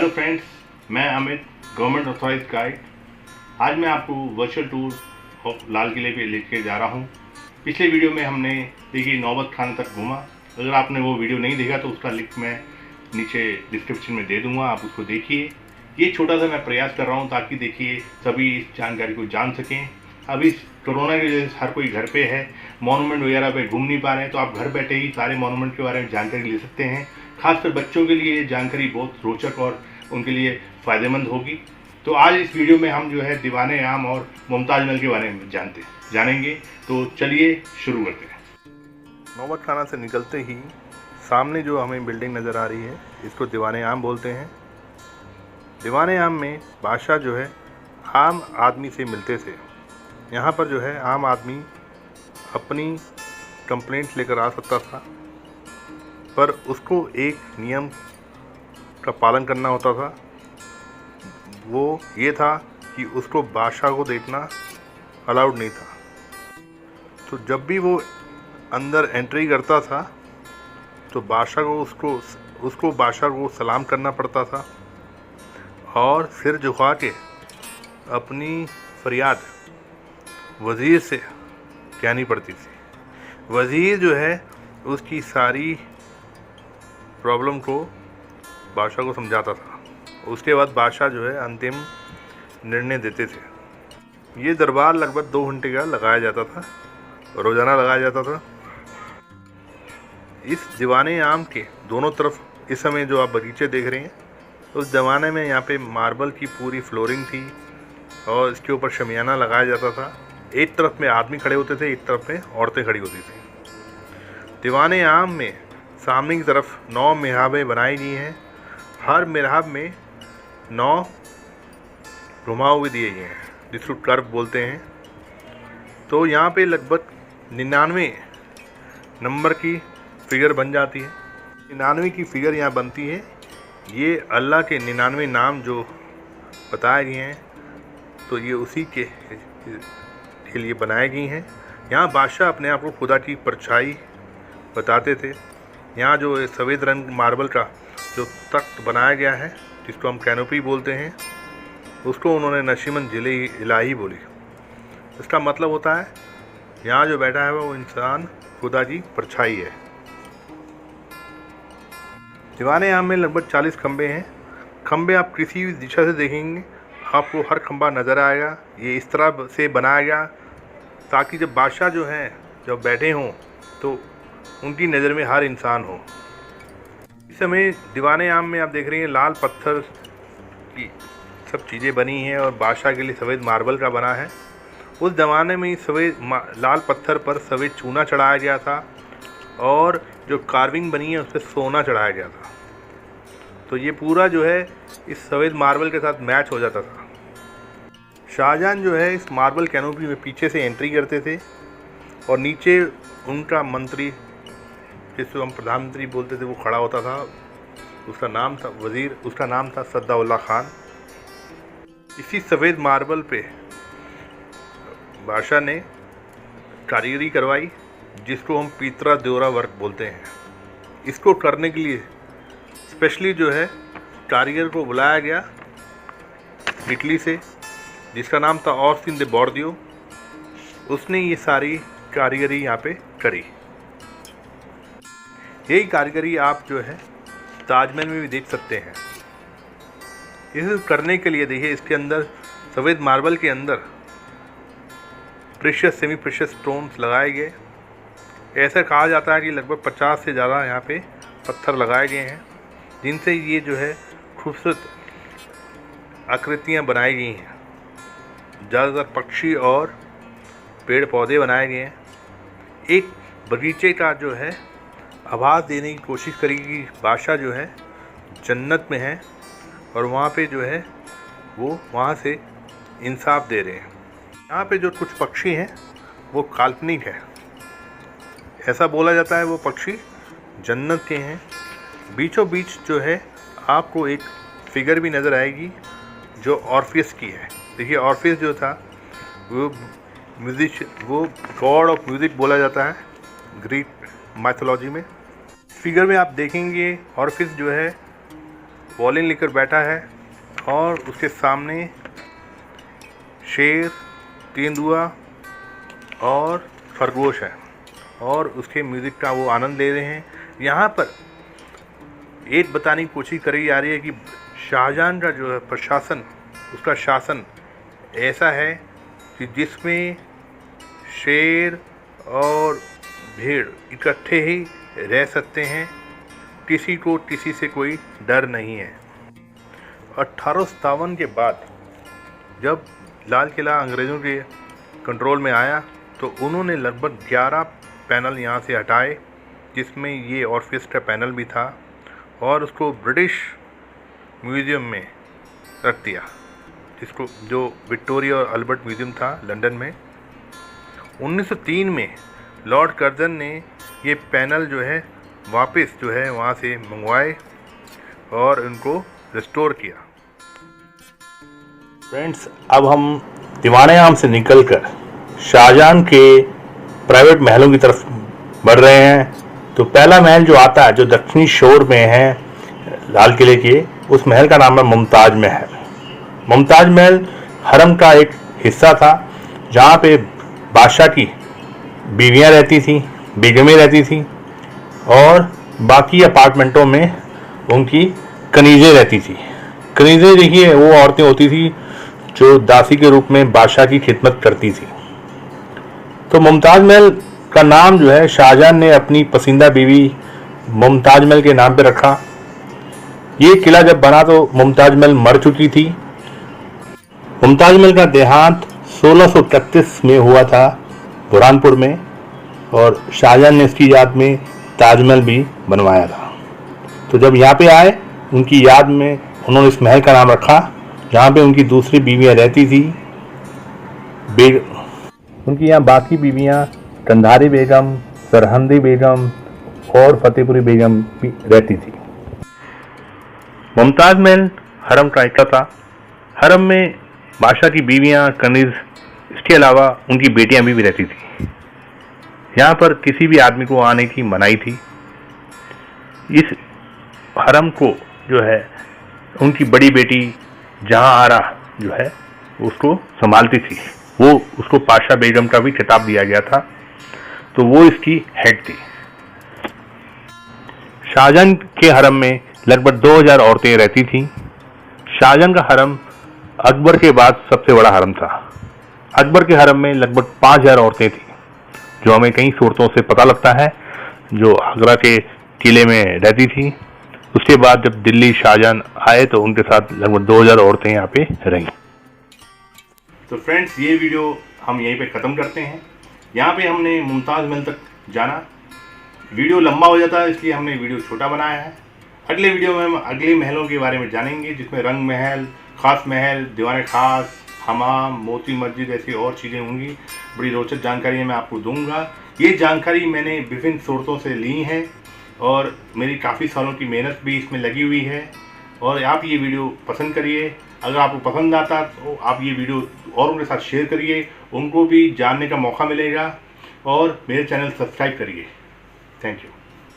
Hello friends, मैं Amit, government authorised guide. आज मैं आपको वर्चुअल टूर ऑफ लाल किले पे लेके जा रहा हूँ। पिछले वीडियो में हमने देखिए नौबत खाना तक घूमा। अगर आपने वो वीडियो नहीं देखा तो उसका लिंक मैं नीचे डिस्क्रिप्शन में दे दूँगा, आप उसको देखिए। ये छोटा सा मैं प्रयास कर रहा हूँ ताकि देखिए सभी इस जानकारी को जान सकें। अभी कोरोना की वजह से हर कोई घर पे है, मॉन्यूमेंट वगैरह पे घूम नहीं पा रहे हैं, तो आप घर बैठे ही सारे मॉन्यूमेंट के बारे में जानकारी ले सकते हैं। खासकर बच्चों के लिए ये जानकारी बहुत रोचक और उनके लिए फ़ायदेमंद होगी। तो आज इस वीडियो में हम जो है दीवाने आम और मुमताज़ महल के बारे में जानेंगे। तो चलिए शुरू करते हैं। नौबत खाना से निकलते ही सामने जो हमें बिल्डिंग नज़र आ रही है, इसको दीवाने आम बोलते हैं। दीवाने आम में बादशाह जो है आम आदमी से मिलते थे। यहाँ पर जो है आम आदमी अपनी कंप्लेंट लेकर आ सकता था, पर उसको एक नियम का पालन करना होता था। वो ये था कि उसको बादशाह को देखना अलाउड नहीं था। तो जब भी वो अंदर एंट्री करता था तो बादशाह को उसको बादशाह को सलाम करना पड़ता था और सिर झुका के अपनी फरियाद वज़ीर से कहनी पड़ती थी। वज़ीर जो है उसकी सारी प्रॉब्लम को बादशाह को समझाता था। उसके बाद बादशाह जो है अंतिम निर्णय देते थे। ये दरबार लगभग 2 घंटे का लगाया जाता था, रोज़ाना लगाया जाता था। इस दीवाने आम के दोनों तरफ इस समय जो आप बगीचे देख रहे हैं, उस ज़माने में यहाँ पे मार्बल की पूरी फ्लोरिंग थी और इसके ऊपर शमियाना लगाया जाता था। एक तरफ में आदमी खड़े होते थे, एक तरफ में औरतें खड़ी होती थी। दीवाने आम में सामने की तरफ 9 मिहराबें बनाई गई हैं। हर मिहराब में 9 घुमाव भी दिए गए हैं, जिसको कर्व बोलते हैं। तो यहाँ पे लगभग 99 नंबर की फिगर बन जाती है। 99 की फिगर यहाँ बनती है। ये अल्लाह के 99 नाम जो बताए गए हैं, तो ये उसी के लिए बनाई गई हैं। यहाँ बादशाह अपने आप को खुदा की परछाई बताते थे। यहाँ जो सफ़ेद रंग मार्बल का जो तख्त बनाया गया है, जिसको हम कैनोपी बोलते हैं, उसको उन्होंने नशीमन जिले इलाही बोली। इसका मतलब होता है यहाँ जो बैठा है वो इंसान खुदा की परछाई है। दीवाने आम में लगभग 40 खंबे हैं। खंबे आप किसी भी दिशा से देखेंगे आपको हर खंबा नज़र आएगा। ये इस तरह से बनाया गया ताकि जब बादशाह जो हैं जब बैठे हों तो उनकी नज़र में हर इंसान हो। इस समय दीवाने आम में आप देख रहे हैं लाल पत्थर की सब चीज़ें बनी हैं और बादशाह के लिए सफ़ेद मार्बल का बना है। उस ज़माने में सफ़ेद लाल पत्थर पर सफ़ेद चूना चढ़ाया गया था और जो कार्विंग बनी है उस पर सोना चढ़ाया गया था। तो ये पूरा जो है इस सफ़ेद मार्बल के साथ मैच हो जाता था। शाहजहां जो है इस मार्बल कैनोपी में पीछे से एंट्री करते थे और नीचे उनका मंत्री, जिसको हम प्रधानमंत्री बोलते थे, वो खड़ा होता था। उसका नाम था वज़ीर, उसका नाम था सद्दाउल्ला खान। इसी सफ़ेद मार्बल पे बादशाह ने कारीगरी करवाई, जिसको हम पीतरा देवरा वर्क बोलते हैं। इसको करने के लिए स्पेशली जो है कारीगर को बुलाया गया इटली से, जिसका नाम था ऑर्सिन दे बोर्दियो। उसने ये सारी कारीगरी यहाँ पे करी। यही कारीगरी आप जो है ताजमहल में भी देख सकते हैं। इसे करने के लिए देखिए इसके अंदर सफ़ेद मार्बल के अंदर प्रेशियस सेमी प्रेशियस स्टोन्स लगाए गए। ऐसा कहा जाता है कि लगभग 50 से ज़्यादा यहाँ पे पत्थर लगाए गए हैं, जिनसे ये जो है खूबसूरत आकृतियाँ बनाई गई हैं। ज़्यादातर पक्षी और पेड़ पौधे बनाए गए हैं। एक बगीचे का जो है आभास देने की कोशिश करी कि बादशाह जो है जन्नत में है और वहाँ पे जो है वो वहाँ से इंसाफ दे रहे हैं। यहाँ पे जो कुछ पक्षी हैं वो काल्पनिक है। ऐसा बोला जाता है वो पक्षी जन्नत के हैं। बीचों बीच जो है आपको एक फिगर भी नज़र आएगी जो ऑर्फियस की है। देखिए ऑर्फियस जो था वो गॉड ऑफ म्यूज़िक बोला जाता है ग्रीक माइथोलॉजी में। फिगर में आप देखेंगे ऑर्फिस जो है वॉलिन लेकर बैठा है और उसके सामने शेर, तेंदुआ और खरगोश है और उसके म्यूज़िक का वो आनंद ले रहे हैं। यहाँ पर एक बताने की कोशिश करी जा रही है कि शाहजहां का जो है प्रशासन, उसका शासन ऐसा है कि जिसमें शेर और भेड़ इकट्ठे ही रह सकते हैं, किसी को किसी से कोई डर नहीं है। 1857 के बाद जब लाल किला अंग्रेज़ों के कंट्रोल में आया तो उन्होंने लगभग 11 पैनल यहाँ से हटाए, जिसमें ये ऑर्केस्ट्रा पैनल भी था, और उसको ब्रिटिश म्यूज़ियम में रख दिया, जिसको जो विक्टोरिया और अल्बर्ट म्यूज़ियम था लंदन में। 1903 में लॉर्ड कर्जन ने ये पैनल जो है वापस जो है वहाँ से मंगवाए और उनको रिस्टोर किया। फ्रेंड्स, अब हम दीवाने आम से निकलकर शाहजहां के प्राइवेट महलों की तरफ बढ़ रहे हैं। तो पहला महल जो आता है, जो दक्षिणी शोर में है लाल किले के, उस महल का नाम है मुमताज महल। मुमताज महल हरम का एक हिस्सा था, जहाँ पे बादशाह की बीवियाँ रहती थी, बेगमें रहती थी, और बाकी अपार्टमेंटों में उनकी कनीज़ें रहती थी। कनीज़ें देखिए वो औरतें होती थी जो दासी के रूप में बादशाह की खिदमत करती थी। तो मुमताज महल का नाम जो है शाहजहां ने अपनी पसंदीदा बीवी मुमताज महल के नाम पे रखा। ये किला जब बना तो मुमताज महल मर चुकी थी। मुमताज महल का देहांत 1631 में हुआ था बुरहानपुर में, और शाहजहां ने इसकी याद में ताजमहल भी बनवाया था। तो जब यहाँ पे आए, उनकी याद में उन्होंने इस महल का नाम रखा, जहाँ पे उनकी दूसरी बीवियाँ रहती थी। उनकी यहाँ बाकी बीवियाँ कंधारी बेगम, सरहंदी बेगम और फतेहपुरी बेगम भी रहती थी। मुमताज महल हरम का हिस्सा था। हरम में बादशाह की बीवियाँ, कनीज़, इसके अलावा उनकी बेटियाँ भी रहती थी। यहाँ पर किसी भी आदमी को आने की मनाही थी। इस हरम को जो है उनकी बड़ी बेटी जहाँ आरा जो है उसको संभालती थी। वो उसको पाशा बेगम का भी खिताब दिया गया था, तो वो इसकी हेड थी। शाहजहां के हरम में लगभग 2000 औरतें रहती थीं। शाहजहां का हरम अकबर के बाद सबसे बड़ा हरम था। अकबर के हरम में लगभग 5000 औरतें थीं, जो हमें कई सूरतों से पता लगता है, जो आगरा के किले में रहती थी। उसके बाद जब दिल्ली शाहजहां आए तो उनके साथ लगभग 2000 औरतें यहाँ पे रहीं। तो फ्रेंड्स, ये वीडियो हम यहीं पे ख़त्म करते हैं। यहाँ पे हमने मुमताज़ महल तक जाना। वीडियो लंबा हो जाता है, इसलिए हमने वीडियो छोटा बनाया है। अगले वीडियो में हम अगले महलों के बारे में जानेंगे, जिसमें रंग महल, खास महल, दीवाने खास, हमाम, मोती मस्जिद, ऐसी और चीज़ें होंगी। बड़ी रोचक जानकारी मैं आपको दूंगा। ये जानकारी मैंने विभिन्न स्रोतों से ली है और मेरी काफ़ी सालों की मेहनत भी इसमें लगी हुई है। और आप ये वीडियो पसंद करिए। अगर आपको पसंद आता तो आप ये वीडियो औरों के साथ शेयर करिए, उनको भी जानने का मौका मिलेगा। और मेरे चैनल सब्सक्राइब करिए। Thank you.